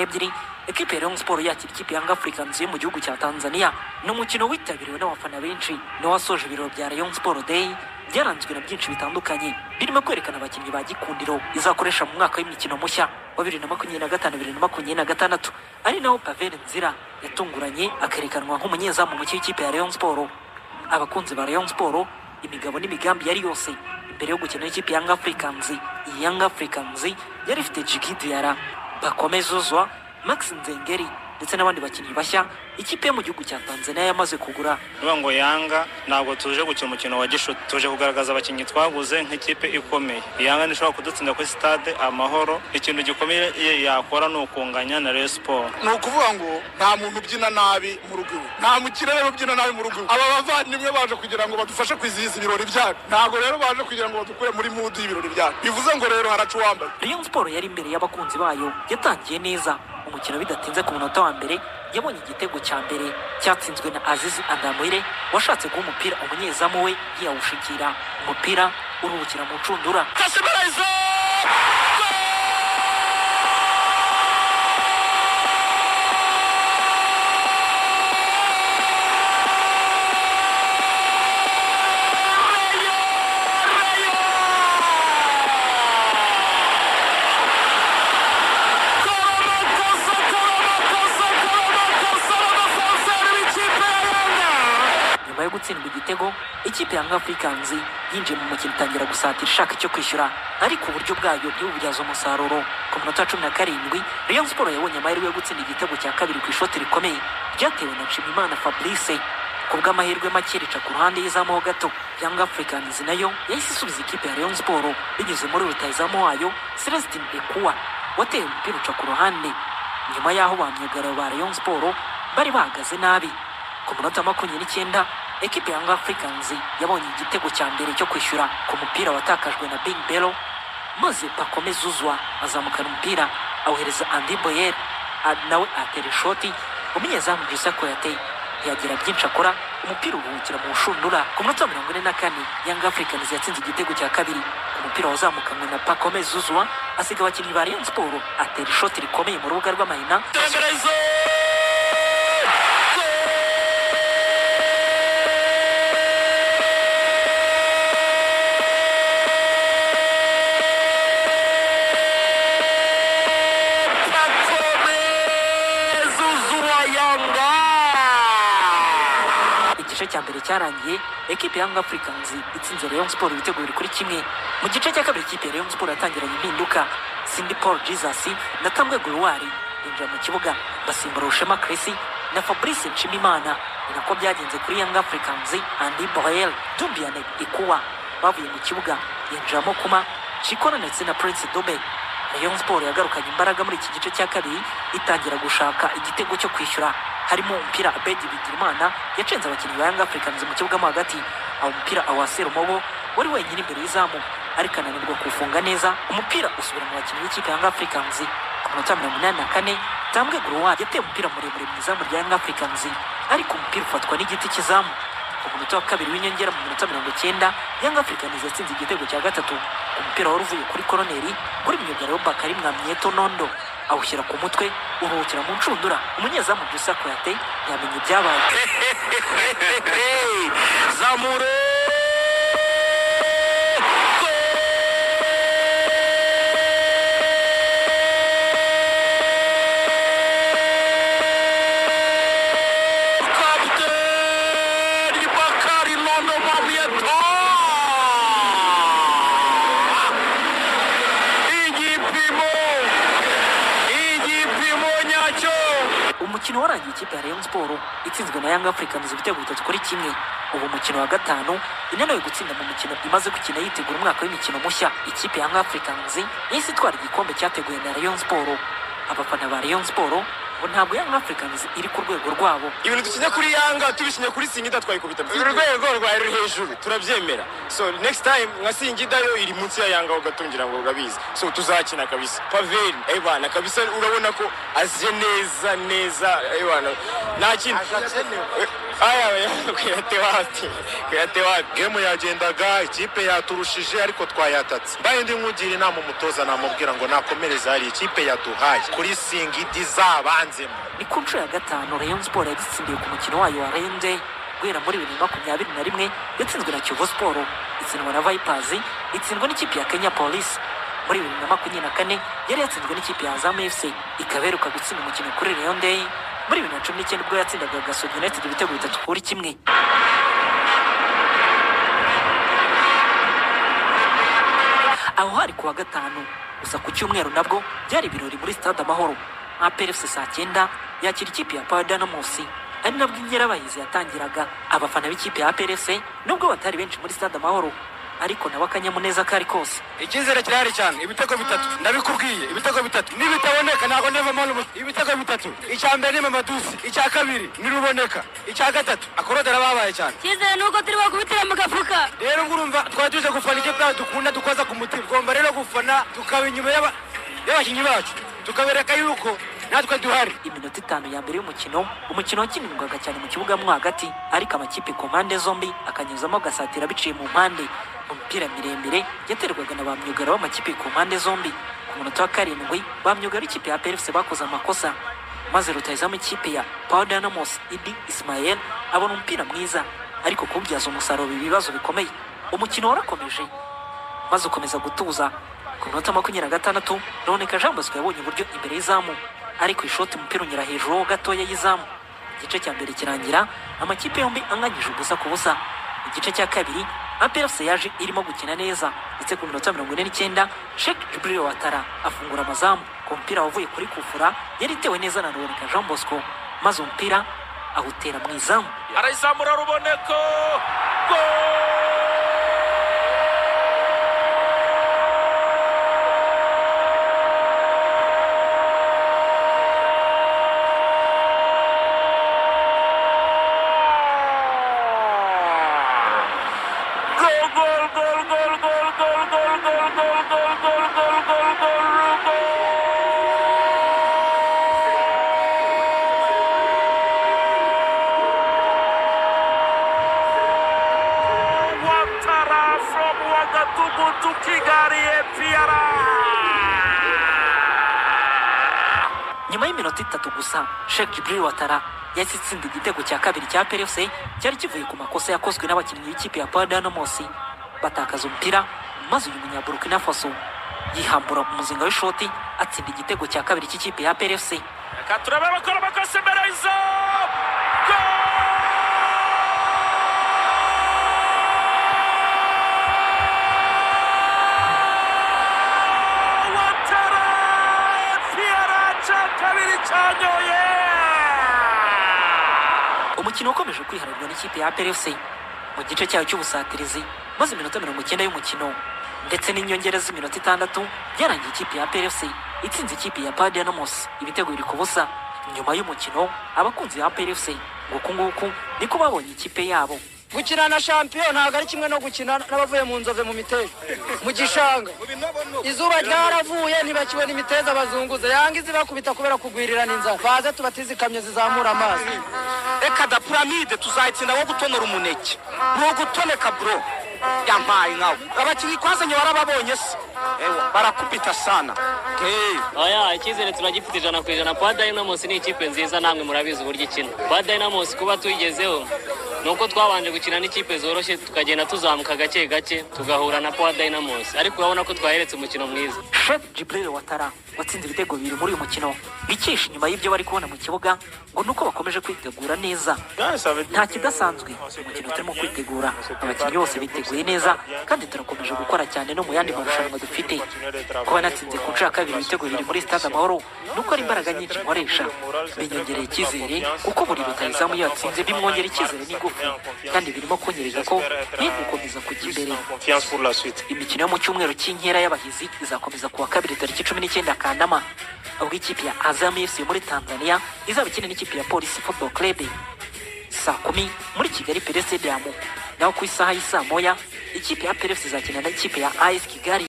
ebyiri ekipe ya Rayon Sport yakira ikipe ya Africans yo mu gihugu cya Tanzania n'umukino witabiriwe n'abafana benshi ni wasoje ibiro bya Rayon Sport Day byaranzwe na byinshi bitandukanye birimo kwerekana abakinnyi ba Gikundiro izakoresha mu mwaka w'imikino mushya wa 2025-2026 ari naho Pavel Nzira yatunguranye akerekanwa nk'umunyezamu mu kipe ya Rayon Sport. Abakunzi ba Rayon Sport imigabo n'imigambi yari yose imbere yo gukina ikipe ya Africans. Young Africans yari ifite Djigui Diarra, Bakomezuzwa, Max Nzengeri ndetse n'abandi bakinnyi bashya ikipe yo mu gihugu cya Tanzania yamaze kugura. Ngo Yanga ntabwo tuje gukina umukino wa gishuti, tuje kugaragaza abakinnyi twaguze nk'ikipe ikomeye. Yanga nishobora kudutsinda kuri stade Amahoro, ikintu gikomeye yakora no kunganya na Rayon Sport. No kuvuga ngo nta muntu ubyina nabi mu rugo, nta mukirere ubyina nabi mu rugo. Aba bavandimwe baje kugira ngo badufashe kwizihiza ibirori byacu, ntabwo rero baje kugira ngo badukure muri mood y'ibirori byacu. Bivuze ngo rero haracuwambaye. Rayon Sport yari imbere y'abakunzi bayo yatangiye neza umukino bidatinze ku munota wa mbere yabonye igitego cya mbere cyatsinzwe na Azizi Andamwire washatse guha umupira umunyezamu we yawushikira umupira uruhukira mu ncundura. Gutsindwa igitego ikipe ya Africans yinjiye mu mukino itangira gusatira ishaka icyo kwishyura ariko uburyo bwayo bw'ububyaza umusaruro. Ku munota 17 Rayon Sport yabonye amahirwe yo gutsinda igitego cya kabiri ku ishoti rikomeye ryatewe na Nshimiyimana Fabrice ku bw'amahirwe make rica ku ruhande y'izamu gato. Young Africans nayo yahise isubiza ikipe ya Rayon Sport binyuze muri rutayizamu wayo Celestin Ekuwa wateye umupira uca ku ruhande nyuma y'aho bamyugara ba Rayon Sport bari bahagaze nabi. Ku munota 29 ekipe ya Africans yabonye igitego cya mbere cyo kwishyura ku mupira watakajwe na Big Bello maze Bakomezuzwa azamukana umupira awuhereza Andy Boyer nawe atera shoti umunyezamu Byose yagira byinshi akora umupira uruhukira mu nshundura. Ku munota 44 Young Africans yatsinze igitego cya kabiri ku mupira wazamukanwe na Bakomezuzwa asiga abakinnyi ba Rayon Sport atera shoti rikomeye mu rubuga rw'amahina. Igice cya mbere cyarangiye ekipe ya Africans itsinze Rayon Sport ibitego biri kuri kimwe. Mu gice cya kabiri ikipe ya Rayon Sport yatangiranye impinduka. Cindy Paul Jesus na Tambwe Gloire binjira mu kibuga basimbura Rushema Chris na Fabrice Nshimiyimana. Nako byagenze kuri Young Africans. Andy Boyer, Dumbiane Ikuwa bavuye mu kibuga yinjiramo Kuma Chikona ndetse na Prince Dobe. Rayon Sport yagarukanye imbaraga muri iki gice cya kabiri itangira gushaka igitego cyo kwishyura harimo umupira Abedi Bigirimana yacenze abakinnyi ba Young Africans mu kibuga mo hagati. Aho umupira awasera Mobo wari wenyine imbere y'izamu ariko ananirwa kufunga neza umupira usubira mu bakinnyi b'ikipe ya Young Africans. Ku munota 84 Tambwe Gloire yateye umupira muremure mu izamu rya Young Africans ariko umupira ufatwa n'igiti cy'izamu. Ku munota wa kabiri w'inyongera mu minota 90 Young Africans yatsinze igitego cya gatatu umupira wari uvuye kuri koroneri kuri myugaro yo Bakari Mwamyeto Nondo awushyira ku mutwe uruhukira mu ncundura. Umunyezamu Byose yamenye ibyabaye. Zamure umukino warangiye ikipe ya Rayon Sport itsinzwe na Young Africans ibitego 3 kuri kimwe. Ubu umukino wa gatanu inaniwe gutsinda mu mikino imaze gukina yitegura umwaka w'imikino mushya. Ikipe ya Young Africans yahise itwara igikombe cyateguwe na Rayon Sport. Abafana ba Rayon Sport ntabwo Young Africans iri ku rwego rwabo. Ibintu dukinya kuri Yanga tubishinya kuri Singida twayikubita. Urwego rwari hejuru turabyemera. So next time nka Singida yo iri munsi ya Yanga ugatungira ngo gabiza. So tuzakina kabisa. Pavel ebana kabisa urabona ko aje neza ebana. Nta kintu kuyatewa game yagendaga ikipe yaturushije ariko twayatatse mbaye ndi nkugira inama umutoza namubwira ngo nakomereza hari ikipe yaduhaye kuri singidi zabanzemo. Ni ku nshuro ya gatanu Rayon Sport yatsindiye ku mukino wayo wa Rayon Day guhera muri 2021 yatsinzwe na Kiyovu Sport, itsindwa na Vipers, itsindwa n'ikipe ya Kenya Police. Muri 2024 yari yatsinzwe n'ikipe ya Azam FC, ikaberuka gutsinda umukino kuri Rayon Day muri 2019 ubwo yatsindaga Gasogi United ibitego 3-1. Aho hari kuwa gatanu gusa ku cyumweru nabwo byari ibirori muri Stade Amahoro. APRFC saa 9 yakira ikipe ya Dynamos, ari nabwo Yabaye yatangiraga. Abafana b'ikipe ya APRFC nubwo batari benshi muri Stade Amahoro, ariko nawe akanyamuneza kari kose. Icyizere kirahari cyane, ibitego 3 ndabikubwiye, ibitego 3 nibitaboneka ntago ndeva mpano. Ibitego 3, icya mbere ni Mamadusi, icya kabiri ni Ruboneka, icya gatatu akorodera babaye cyane. Icyizere nuko turi bakubitira mu gafuka. Rero ngurumva twatuje gufana ikipe yacu dukunda dukoza ku mutima, gomba rero gufana tukaba inyuma y'abakinyi bacu tukabereka yuko natwe duhari. Iminota 5 ya mbere y'umukino, umukino wakinirwaga cyane mu kibuga mo hagati, ariko amakipe komande zombi akanyuzamo gasatira biciye mu mpande. Umupira miremire yaterwaga na bamyugara w'amakipe komande zombi. Ku munota wa 7 bamyugara ikipe ya APRFC bakoze amakosa, maze rutayizamu ikipe ya Dynamos Idi Ismael abona umupira mwiza, ariko kubyaza umusaruro ibibazo bikomeye. Umukino warakomeje maze ukomeza gutuza. Ku munota 26 Ruboneka Jean Bosco yabonye uburyo imbere y'izamu, ariko ishoti umupira unyura hejuru gatoya y'izamu. Igice cya mbere kirangira amakipe yombi anganyije ubusa ku busa. Igice cya kabiri APRFC yaje irimo gukina neza, ndetse ku minota 49 Sheikh Jibril Watara afungura amazamu ku mpira wavuye kuri kufura yari itewe neza na Ruboneka Jean Bosco, maze umupira awutera mu izamu. Arayizamura Ruboneka, Nyuma y'iminota 3 gusa Sheikh Jibril Watara yatsinze igitego cya kabiri cya APRFC cyari kivuye ku makosa yakozwe n'abakinnyi b'ikipe ya Dynamos. Batakaza umupira maze uyu munyaburukina Faso yihambura umuzinga w'ishoti atsinda igitego cya kabiri cy'ikipe ya APRFC. Katuraba bakora makosa imbere y'izamu. Umukino ukomeje kwiharirwa n'ikipe ya APRFC mu gice cyayo cy'ubusatirizi, maze iminota 90 y'umukino ndetse n'inyongera z'iminota 6 byarangiye ikipe ya APRFC itsinze ikipe ya Dynamos ibitego 2-0. Nyuma y'umukino abakunzi ba APRFC ngo kunguku niko babonye ikipe yabo. Gukina na champion ntago ari kimwe no gukina n'abavuye mu nzove mu mitego mu gishanga. Izuba ryaravuye ntibakiwe n'imiteza bazunguza yanga izibakubita kubera kugwirirana inzara. Baze tubatize ikamyo zizamura amazi. Eka da pyramide tuzayitsinda wo gutonora umuneke, no gutoneka bro yampaye nkawe. Abakinnyi kwazanye warababonye se barakupita sana. Oya, icyizere turagifite 100%. Dynamos ni ikipe nziza, namwe murabizi uburyo ikina. Dynamos kuba tuyigezeho nuko twabanje gukina n'ikipe zoroshye tukagenda tuzamuka gake gake tugahura na Dynamos, ariko urabona ko twaheretse umukino mwiza. Sheikh Jibril Watara watsinze ibitego 2 muri uyu mukino. Bikesha nyuma y'ibyo bari kubona mu kibuga ngo nuko bakomeje kwitegura neza. Nta kidasanzwe, umukino turimo kwitegura, abakinnyi bose biteguye neza kandi turakomeje gukora cyane no mu yandi marushanwa dufite. Kuba natsinze ku nshaka 2 ibitego 2 muri Stade Amahoro nuko ari imbaraga nyinshi nkoresha, binyongereye icyizere kuko buri rutayizamu yatsinze bimwongera icyizere n'ingufu, kandi birimo kunyereza ko ni gukomeza kujya imbere. Imikino yo mu cyumweru cy'inkera y'abahizi izakomeza kuwa 2 tariki 19 Kanama, ubwo ikipe ya Azam FC muri Tanzania izaba ikina n'ikipe ya Police Football Club saa 10 muri Kigali Pele Stadium. Naho ku isaha y'isa moya ikipe ya APRFC izakina n'ikipe ya AS Kigali.